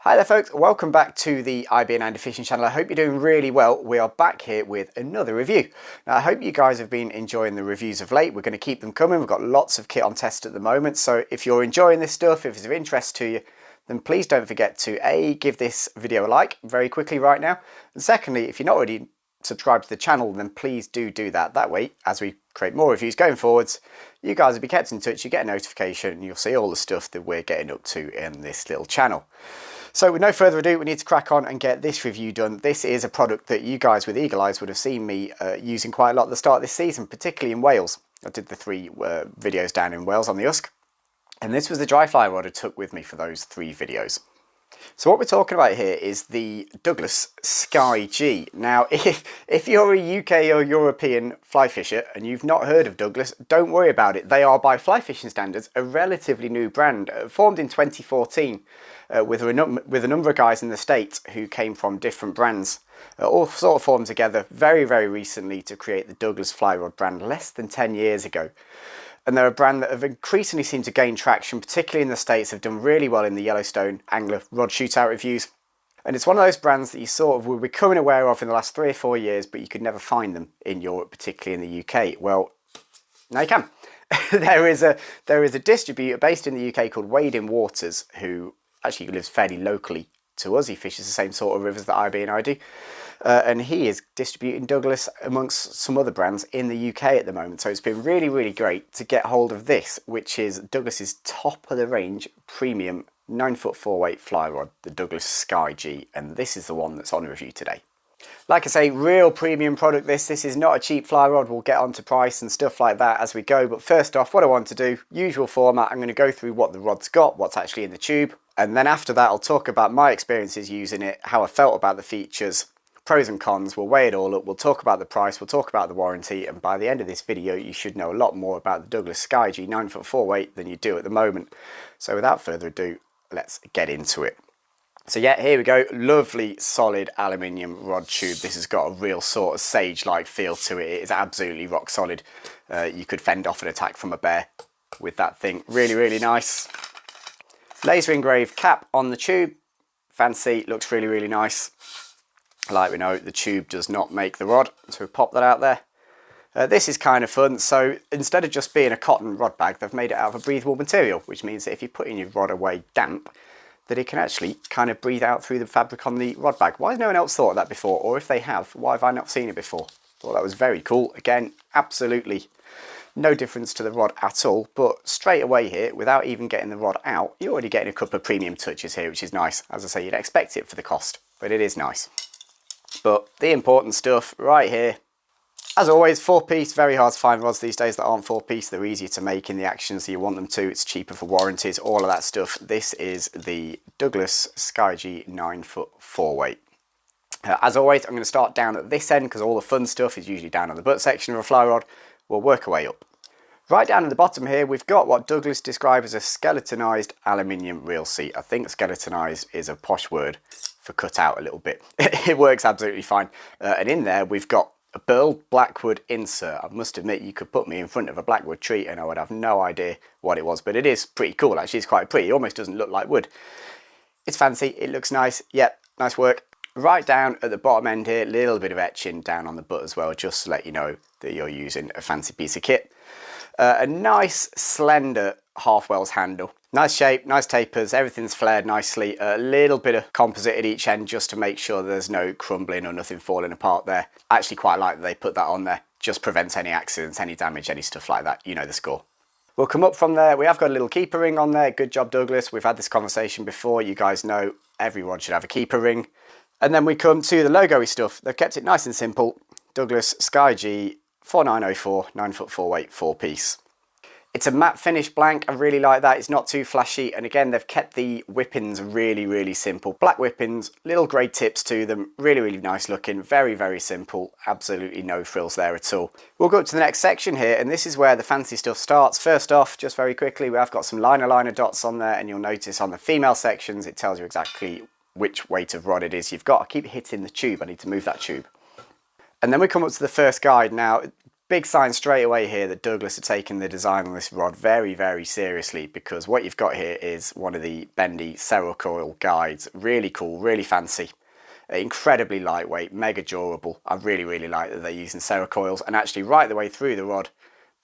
Hi there folks, welcome back to the IBN and Fishing channel. I hope you're doing really well. We are back here with another review. Now I hope you guys have been enjoying the reviews of late. We're going to keep them coming. We've got lots of kit on test at the moment, so if you're enjoying this stuff, if it's of interest to you, then please don't forget to give this video a like very quickly right now, and secondly, if you're not already subscribed to the channel, then please do that. That way, as we create more reviews going forwards, you guys will be kept in touch, you get a notification, and you'll see all the stuff that we're getting up to in this little channel. So with no further ado, we need to crack on and get this review done. This is a product that you guys with eagle eyes would have seen me using quite a lot at the start of this season, particularly in Wales. I did the 3 videos down in Wales on the Usk, and this was the dry fly rod I took with me for those 3 videos. So what we're talking about here is the Douglas Sky G. Now, if you're a UK or European fly fisher and you've not heard of Douglas, don't worry about it. They are, by fly fishing standards, a relatively new brand, formed in 2014 with a number of guys in the States who came from different brands. All sort of formed together very, very recently to create the Douglas fly rod brand less than 10 years ago. And they're a brand that have increasingly seemed to gain traction, particularly in the States, have done really well in the Yellowstone angler rod shootout reviews. And it's one of those brands that you sort of were becoming aware of in the last 3 or 4 years, but you could never find them in Europe, particularly in the UK. Well, now you can. There is a distributor based in the UK called Wade in Waters, who actually lives fairly locally to us. He fishes the same sort of rivers that IB and I do. And he is distributing Douglas amongst some other brands in the UK at the moment. So it's been really, really great to get hold of this, which is Douglas's top of the range premium 9-foot 4-weight fly rod, the Douglas Sky G. And this is the one that's on review today. Like I say, real premium product this. This is not a cheap fly rod. We'll get onto price and stuff like that as we go. But first off, what I want to do, usual format, I'm going to go through what the rod's got, what's actually in the tube. And then after that, I'll talk about my experiences using it, how I felt about the features, pros and cons. We'll weigh it all up, we'll talk about the price, we'll talk about the warranty, and by the end of this video you should know a lot more about the Douglas Sky G 9-foot 4-weight than you do at the moment. So without further ado, let's get into it. So yeah, here we go. Lovely solid aluminium rod tube. This has got a real sort of sage-like feel to it. It is absolutely rock solid. You could fend off an attack from a bear with that thing. Really, really nice. Laser engraved cap on the tube. Fancy, looks really, really nice. Like we know, the tube does not make the rod, so we pop that out there. This is kind of fun. So instead of just being a cotton rod bag, they've made it out of a breathable material, which means that if you're putting your rod away damp, that it can actually kind of breathe out through the fabric on the rod bag. Why has no one else thought of that before? Or if they have, why have I not seen it before? Thought that was very cool. Again, absolutely no difference to the rod at all, but straight away here, without even getting the rod out, you're already getting a couple of premium touches here, which is nice. As I say, you'd expect it for the cost, but it is nice. But the important stuff right here, as always, 4-piece, very hard to find rods these days that aren't 4-piece. They're easier to make in the actions that you want them to. It's cheaper for warranties, all of that stuff. This is the Douglas Sky G 9-foot 4-weight. As always, I'm going to start down at this end because all the fun stuff is usually down on the butt section of a fly rod. We'll work our way up. Right down at the bottom here, we've got what Douglas describes as a skeletonized aluminium reel seat. I think skeletonized is a posh word for cut out a little bit. It works absolutely fine. And in there, we've got a burled blackwood insert. I must admit, you could put me in front of a blackwood tree and I would have no idea what it was, but it is pretty cool. Actually, it's quite pretty. It almost doesn't look like wood. It's fancy. It looks nice. Yep, nice work. Right down at the bottom end here, a little bit of etching down on the butt as well, just to let you know that you're using a fancy piece of kit. A nice slender Halfwells handle. Nice shape, nice tapers, everything's flared nicely. A little bit of composite at each end just to make sure there's no crumbling or nothing falling apart there. I actually quite like that they put that on there. Just prevents any accidents, any damage, any stuff like that. You know the score. We'll come up from there. We have got a little keeper ring on there. Good job, Douglas. We've had this conversation before. You guys know everyone should have a keeper ring. And then we come to the logo-y stuff. They've kept it nice and simple. Douglas Sky G 4904 9-foot 4-weight 4-piece. It's a matte finish blank. I really like that. It's not too flashy. And again, they've kept the whippings really, really simple. Black whippings, little grey tips to them. Really, really nice looking. Very, very simple. Absolutely no frills there at all. We'll go up to the next section here, and this is where the fancy stuff starts. First off, just very quickly, we have got some liner dots on there, and you'll notice on the female sections, it tells you exactly which weight of rod it is you've got. I keep hitting the tube. I need to move that tube. And then we come up to the first guide. Now, Big sign straight away here that Douglas are taking the design on this rod very, very seriously, because what you've got here is one of the bendy Cerakoil guides. Really cool, really fancy. Incredibly lightweight, mega durable. I really, really like that they're using Cerakoils, and actually right the way through the rod,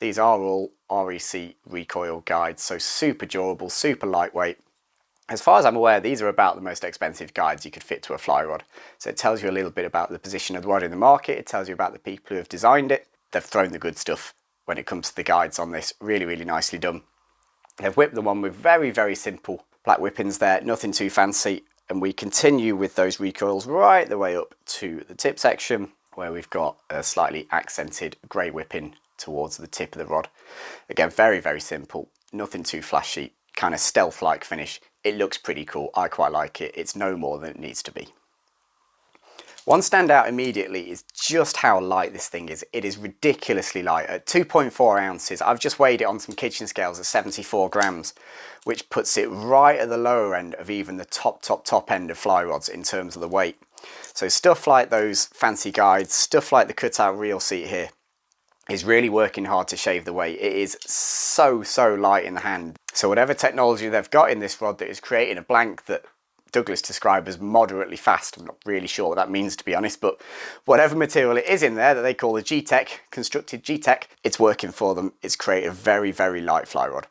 these are all REC recoil guides, so super durable, super lightweight. As far as I'm aware, these are about the most expensive guides you could fit to a fly rod. So it tells you a little bit about the position of the rod in the market, it tells you about the people who have designed it. They've thrown the good stuff when it comes to the guides on this. Really, really nicely done. They've whipped the one with very, very simple black whippings there, nothing too fancy. And we continue with those recoils right the way up to the tip section, where we've got a slightly accented grey whipping towards the tip of the rod. Again, very, very simple, nothing too flashy, kind of stealth-like finish. It looks pretty cool. I quite like it. It's no more than it needs to be. One standout immediately is just how light this thing is. It is ridiculously light. At 2.4 ounces, I've just weighed it on some kitchen scales at 74 grams, which puts it right at the lower end of even the top end of fly rods in terms of the weight. So stuff like those fancy guides, stuff like the cutout reel seat here, is really working hard to shave the weight. It is so light in the hand. So whatever technology they've got in this rod that is creating a blank that Douglas described as moderately fast, I'm not really sure what that means, to be honest, but whatever material it is in there that they call the G-Tech, constructed G-Tech, it's working for them. It's created a very, very light fly rod.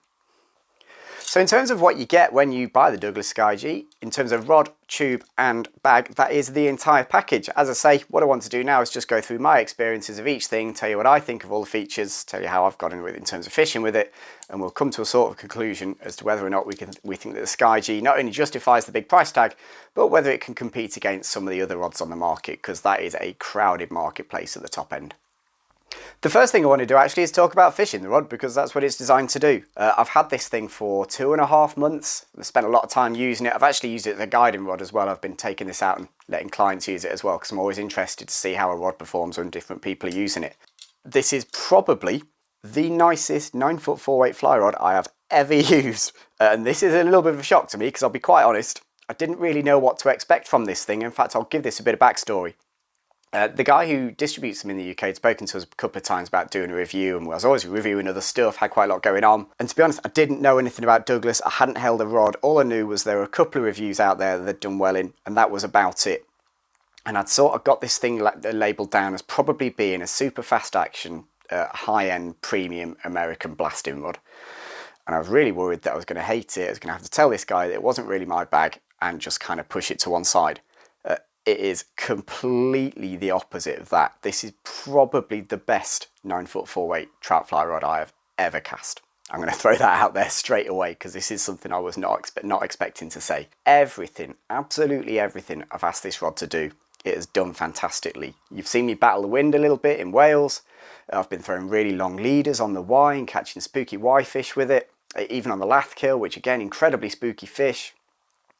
So in terms of what you get when you buy the Douglas Sky G, in terms of rod, tube and bag, that is the entire package. As I say, what I want to do now is just go through my experiences of each thing, tell you what I think of all the features, tell you how I've gotten with it in terms of fishing with it, and we'll come to a sort of conclusion as to whether or not we think that the Sky G not only justifies the big price tag, but whether it can compete against some of the other rods on the market, because that is a crowded marketplace at the top end. The first thing I want to do actually is talk about fishing the rod, because that's what it's designed to do. I've had this thing for 2.5 months. I've spent a lot of time using it. I've actually used it as a guiding rod as well. I've been taking this out and letting clients use it as well, because I'm always interested to see how a rod performs when different people are using it. This is probably the nicest 9-foot 4-weight fly rod I have ever used. And this is a little bit of a shock to me, because I'll be quite honest, I didn't really know what to expect from this thing. In fact, I'll give this a bit of backstory. The guy who distributes them in the UK had spoken to us a couple of times about doing a review, and I was always reviewing other stuff, had quite a lot going on. And to be honest, I didn't know anything about Douglas. I hadn't held a rod. All I knew was there were a couple of reviews out there that they'd done well in, and that was about it. And I'd sort of got this thing labelled down as probably being a super fast action, high-end premium American blasting rod. And I was really worried that I was going to hate it. I was going to have to tell this guy that it wasn't really my bag and just kind of push it to one side. It is completely the opposite of that. This is probably the best 9-foot 4-weight trout fly rod I have ever cast. I'm going to throw that out there straight away, because this is something I was not expecting to say. Everything, absolutely everything I've asked this rod to do, it has done fantastically. You've seen me battle the wind a little bit in Wales. I've been throwing really long leaders on the Y and catching spooky Y fish with it, even on the Lathkill, which again, incredibly spooky fish.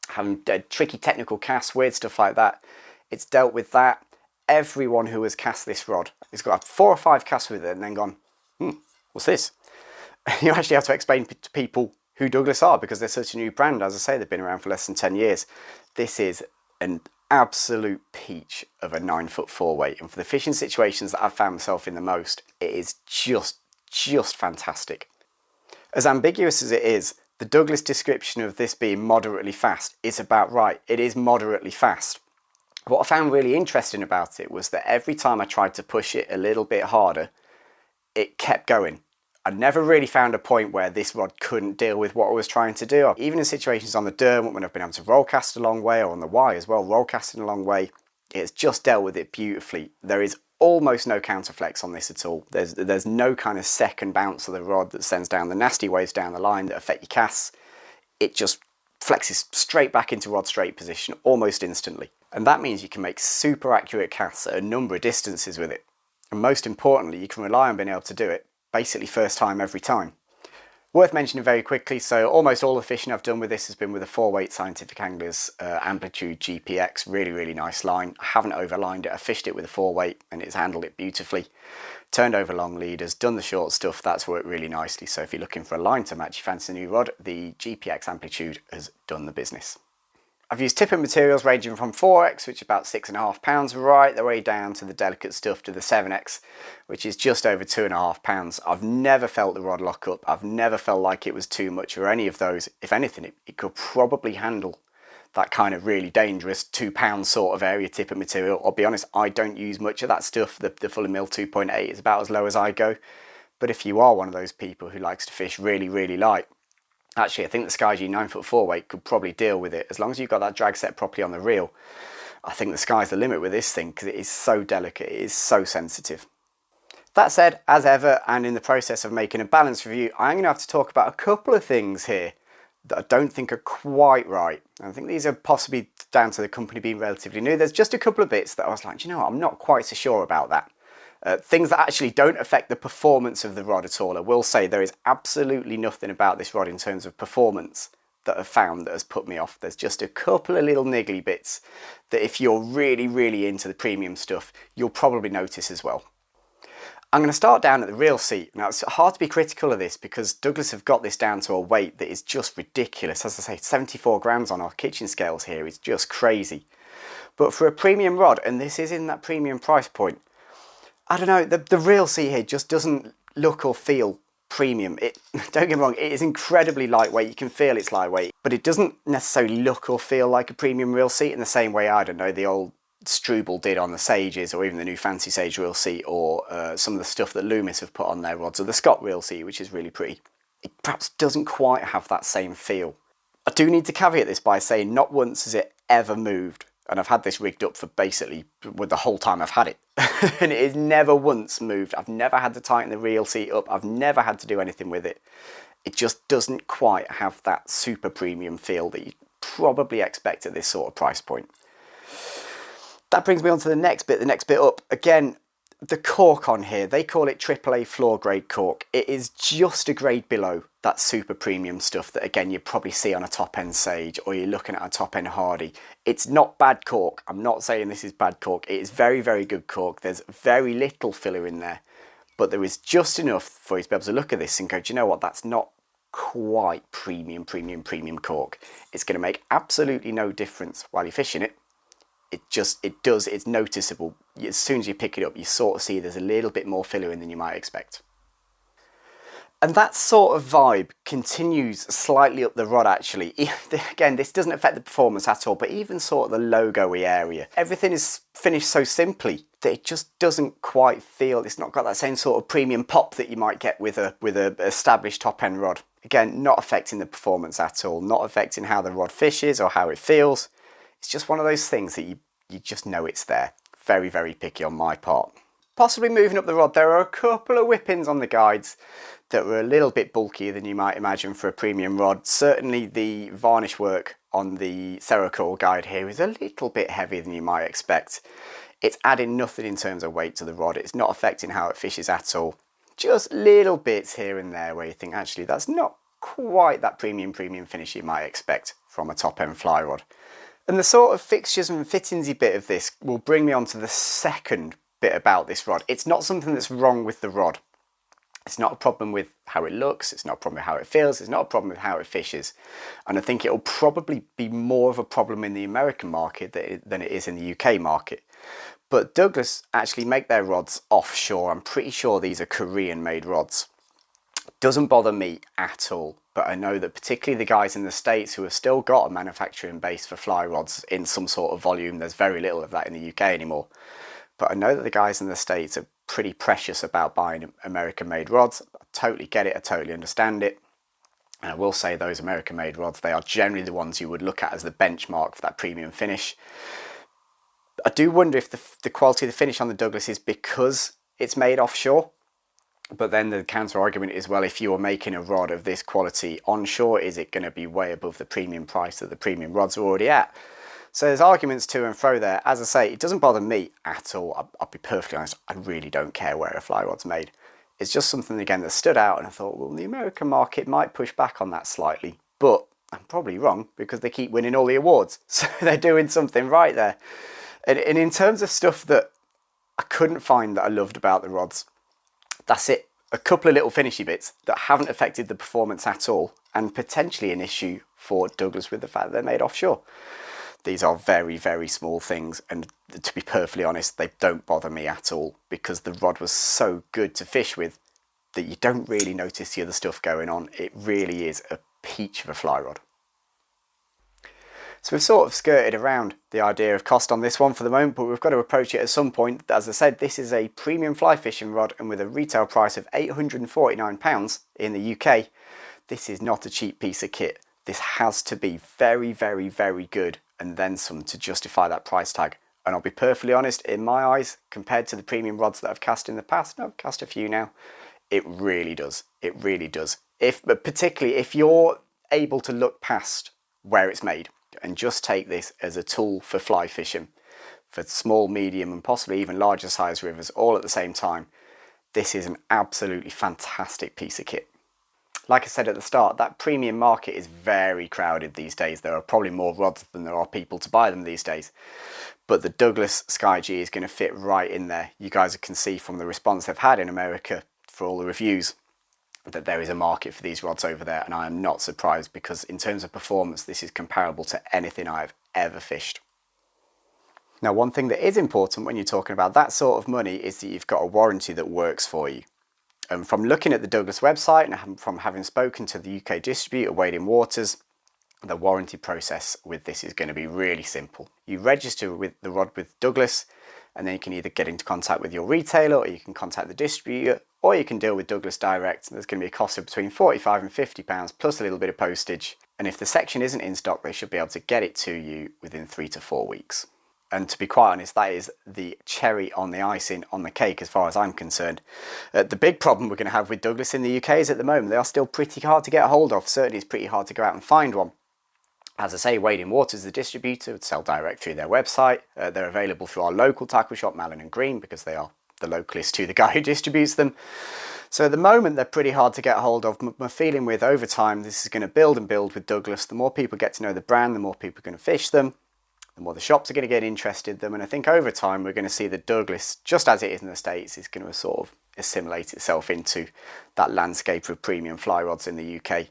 Having tricky technical casts, weird stuff like that. It's dealt with that. Everyone who has cast this rod has got 4 or 5 casts with it and then gone, what's this? You actually have to explain to people who Douglas are, because they're such a new brand. As I say, they've been around for less than 10 years. This is an absolute peach of a 9-foot 4-weight, and for the fishing situations that I've found myself in the most, it is just fantastic. As ambiguous as it is, the Douglas description of this being moderately fast is about right. It is moderately fast. What I found really interesting about it was that every time I tried to push it a little bit harder, it kept going. I never really found a point where this rod couldn't deal with what I was trying to do. Even in situations on the Derm, when I've been able to roll cast a long way, or on the Y as well, roll casting a long way, it's just dealt with it beautifully. There is almost no counterflex on this at all. There's no kind of second bounce of the rod that sends down the nasty waves down the line that affect your casts. It just flexes straight back into rod straight position almost instantly. And that means you can make super accurate casts at a number of distances with it. And most importantly, you can rely on being able to do it basically first time every time. Worth mentioning very quickly, so almost all the fishing I've done with this has been with a 4-weight Scientific Anglers Amplitude GPX, really nice line. I haven't overlined it, I fished it with a 4-weight and it's handled it beautifully. Turned over long leaders, done the short stuff, that's worked really nicely. So if you're looking for a line to match your fancy new rod, the GPX Amplitude has done the business. I've used tippet materials ranging from 4x, which is about £6.5, right the way down to the delicate stuff to the 7x, which is just over £2.5. I've never felt the rod lock up. I've never felt like it was too much or any of those. If anything, it could probably handle that kind of really dangerous £2 sort of area tippet material. I'll be honest, I don't use much of that stuff. The Fully Mill 2.8 is about as low as I go. But if you are one of those people who likes to fish really, really light, actually, I think the SkyG 9'4" weight could probably deal with it. As long as you've got that drag set properly on the reel, I think the sky's the limit with this thing because it is so delicate, it is so sensitive. That said, as ever, and in the process of making a balanced review, I'm going to have to talk about a couple of things here that I don't think are quite right. I think these are possibly down to the company being relatively new. There's just a couple of bits that I was like, you know what, I'm not quite so sure about that. Things that actually don't affect the performance of the rod at all. I will say there is absolutely nothing about this rod in terms of performance that I've found that has put me off. There's just a couple of little niggly bits that if you're really, really into the premium stuff, you'll probably notice as well. I'm going to start down at the reel seat. Now, it's hard to be critical of this because Douglas have got this down to a weight that is just ridiculous. As I say, 74 grams on our kitchen scales here is just crazy. But for a premium rod, and this is in that premium price point, I don't know, the reel seat here just doesn't look or feel premium. Don't get me wrong, it is incredibly lightweight, you can feel it's lightweight, but it doesn't necessarily look or feel like a premium reel seat in the same way, I don't know, the old Struble did on the Sages, or even the new Fancy Sage reel seat, or some of the stuff that Loomis have put on their rods, or the Scott reel seat, which is really pretty. It perhaps doesn't quite have that same feel. I do need to caveat this by saying not once has it ever moved. And I've had this rigged up for basically the whole time I've had it. And it is never once moved. I've never had to tighten the reel seat up. I've never had to do anything with it. It just doesn't quite have that super premium feel that you'd probably expect at this sort of price point. That brings me on to the next bit up. Again, the cork on here, they call it AAA floor grade cork. It is just a grade below that super premium stuff that again you probably see on a top end Sage or you're looking at a top end Hardy. It's not bad cork. I'm not saying this is bad cork. It is very, very good cork. There's very little filler in there, but there is just enough for you to be able to look at this and go, do you know what, that's not quite premium cork. It's going to make absolutely no difference while you're fishing it. It's noticeable. As soon as you pick it up, you sort of see there's a little bit more filler in than you might expect. And that sort of vibe continues slightly up the rod actually. Again, this doesn't affect the performance at all, but even sort of the logo-y area. Everything is finished so simply that it just doesn't quite feel, it's not got that same sort of premium pop that you might get with a established top-end rod. Again, not affecting the performance at all, not affecting how the rod fishes or how it feels. It's just one of those things that you just know it's there. Very, very picky on my part. Possibly moving up the rod, there are a couple of whippings on the guides that were a little bit bulkier than you might imagine for a premium rod. Certainly the varnish work on the Cerakote guide here is a little bit heavier than you might expect. It's adding nothing in terms of weight to the rod. It's not affecting how it fishes at all. Just little bits here and there where you think actually that's not quite that premium finish you might expect from a top end fly rod. And the sort of fixtures and fittingsy bit of this will bring me on to the second bit about this rod. It's not something that's wrong with the rod. It's not a problem with how it looks, it's not a problem with how it feels, it's not a problem with how it fishes. And I think it'll probably be more of a problem in the American market than it is in the UK market. But Douglas actually make their rods offshore. I'm pretty sure these are Korean made rods. Doesn't bother me at all. But I know that particularly the guys in the States who have still got a manufacturing base for fly rods in some sort of volume, there's very little of that in the UK anymore. But I know that the guys in the States are pretty precious about buying American made rods. I totally get it, I totally understand it. And I will say those American made rods, they are generally the ones you would look at as the benchmark for that premium finish. I do wonder if the quality of the finish on the Douglas is because it's made offshore. But then the counter argument is, well, if you were making a rod of this quality onshore, is it going to be way above the premium price that the premium rods are already at? So there's arguments to and fro there. As I say, it doesn't bother me at all. I'll be perfectly honest, I really don't care where a fly rod's made. It's just something, again, that stood out, and I thought, well, the American market might push back on that slightly. But I'm probably wrong, because they keep winning all the awards. So they're doing something right there. And in terms of stuff that I couldn't find that I loved about the rods, that's it. A couple of little finishy bits that haven't affected the performance at all, and potentially an issue for Douglas with the fact that they're made offshore. These are very, very small things, and to be perfectly honest, they don't bother me at all, because the rod was so good to fish with that you don't really notice the other stuff going on. It really is a peach of a fly rod. So we've sort of skirted around the idea of cost on this one for the moment, but we've got to approach it at some point. As I said, this is a premium fly fishing rod, and with a retail price of £849 in the UK, this is not a cheap piece of kit. This has to be very, very, very good, and then some, to justify that price tag. And I'll be perfectly honest, in my eyes, compared to the premium rods that I've cast in the past, and I've cast a few now, it really does. It really does. But particularly if you're able to look past where it's made and just take this as a tool for fly fishing, for small, medium, and possibly even larger size rivers all at the same time, this is an absolutely fantastic piece of kit. Like I said at the start, that premium market is very crowded these days. There are probably more rods than there are people to buy them these days. But the Douglas Sky G is going to fit right in there. You guys can see from the response they've had in America for all the reviews that there is a market for these rods over there, and I am not surprised, because in terms of performance, this is comparable to anything I've ever fished. Now, one thing that is important when you're talking about that sort of money is that you've got a warranty that works for you. And from looking at the Douglas website and from having spoken to the UK distributor, Wading Waters, the warranty process with this is going to be really simple. You register with the rod with Douglas, and then you can either get into contact with your retailer, or you can contact the distributor, or you can deal with Douglas direct. There's going to be a cost of between £45 and £50 plus a little bit of postage. And if the section isn't in stock, they should be able to get it to you within 3 to 4 weeks. And to be quite honest, that is the cherry on the icing on the cake as far as I'm concerned. The big problem we're going to have with Douglas in the UK is at the moment they are still pretty hard to get a hold of. Certainly it's pretty hard to go out and find one. As I say, Wading Waters, the distributor, would sell direct through their website. They're available through our local tackle shop, Malin and Green, because they are the localist to the guy who distributes them. So at the moment, they're pretty hard to get hold of. My feeling with over time, this is going to build and build with Douglas. The more people get to know the brand, the more people are going to fish them, the more the shops are going to get interested in them. And I think over time, we're going to see that Douglas, just as it is in the States, is going to sort of assimilate itself into that landscape of premium fly rods in the UK.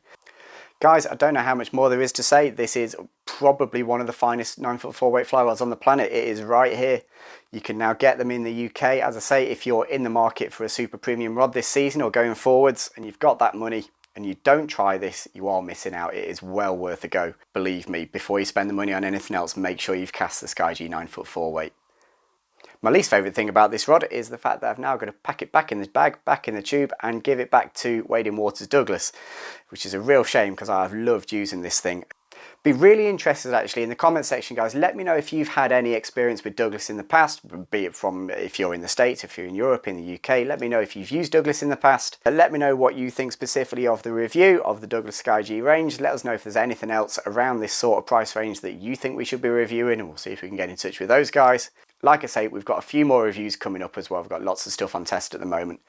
Guys, I don't know how much more there is to say. This is probably one of the finest 9-foot 4-weight fly rods on the planet. It is right here. You can now get them in the UK. As I say, if you're in the market for a super premium rod this season or going forwards, and you've got that money and you don't try this, you are missing out. It is well worth a go. Believe me, before you spend the money on anything else, make sure you've cast the Sky G 9-foot 4-weight. My least favourite thing about this rod is the fact that I've now got to pack it back in this bag, back in the tube, and give it back to Wading Waters Douglas, which is a real shame because I've loved using this thing. Be really interested actually in the comment section, guys. Let me know if you've had any experience with Douglas in the past, be it from if you're in the States, if you're in Europe, in the UK. Let me know if you've used Douglas in the past. Let me know what you think specifically of the review of the Douglas Sky G range. Let us know if there's anything else around this sort of price range that you think we should be reviewing, and we'll see if we can get in touch with those guys. Like I say, we've got a few more reviews coming up as well. We've got lots of stuff on test at the moment.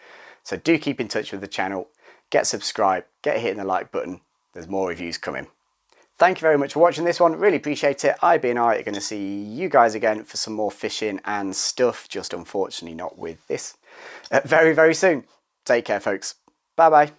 So do keep in touch with the channel, get subscribed, get hitting the like button. There's more reviews coming. Thank you very much for watching this one. Really appreciate it. IB and I are going to see you guys again for some more fishing and stuff, just unfortunately not with this, very, very soon. Take care, folks. Bye-bye.